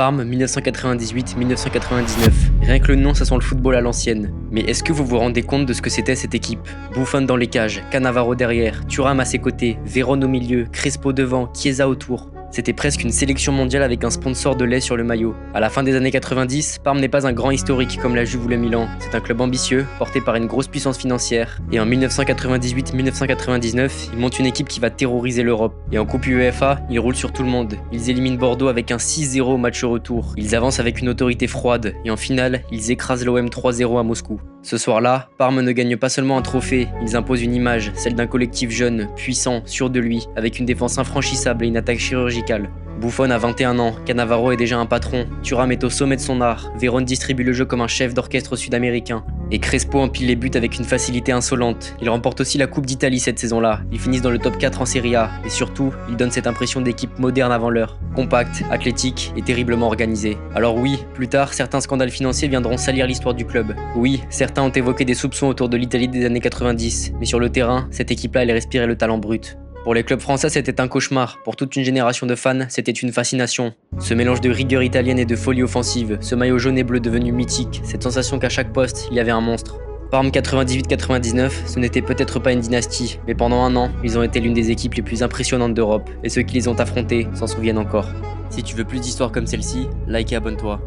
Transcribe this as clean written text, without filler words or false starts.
Parme 1998-1999. Rien que le nom, ça sent le football à l'ancienne. Mais est-ce que vous vous rendez compte de ce que c'était cette équipe? Buffon dans les cages, Cannavaro derrière, Thuram à ses côtés, Vérone au milieu, Crespo devant, Chiesa autour. C'était presque une sélection mondiale avec un sponsor de lait sur le maillot. À la fin des années 90, Parme n'est pas un grand historique comme la Juve ou le Milan. C'est un club ambitieux, porté par une grosse puissance financière. Et en 1998-1999, ils montent une équipe qui va terroriser l'Europe. Et en Coupe UEFA, ils roulent sur tout le monde. Ils éliminent Bordeaux avec un 6-0 au match retour. Ils avancent avec une autorité froide. Et en finale, ils écrasent l'OM 3-0 à Moscou. Ce soir-là, Parme ne gagne pas seulement un trophée, ils imposent une image, celle d'un collectif jeune, puissant, sûr de lui, avec une défense infranchissable et une attaque chirurgicale. Buffon a 21 ans, Cannavaro est déjà un patron, Thuram est au sommet de son art, Vérone distribue le jeu comme un chef d'orchestre sud-américain, et Crespo empile les buts avec une facilité insolente. Il remporte aussi la Coupe d'Italie cette saison-là, ils finissent dans le top 4 en Serie A, et surtout, ils donnent cette impression d'équipe moderne avant l'heure, compacte, athlétique et terriblement organisée. Alors oui, plus tard, certains scandales financiers viendront salir l'histoire du club. Oui, certains ont évoqué des soupçons autour de l'Italie des années 90, mais sur le terrain, cette équipe-là, elle respirait le talent brut. Pour les clubs français, c'était un cauchemar. Pour toute une génération de fans, c'était une fascination. Ce mélange de rigueur italienne et de folie offensive, ce maillot jaune et bleu devenu mythique, cette sensation qu'à chaque poste, il y avait un monstre. Parme 98-99, ce n'était peut-être pas une dynastie, mais pendant un an, ils ont été l'une des équipes les plus impressionnantes d'Europe, et ceux qui les ont affrontés s'en souviennent encore. Si tu veux plus d'histoires comme celle-ci, like et abonne-toi.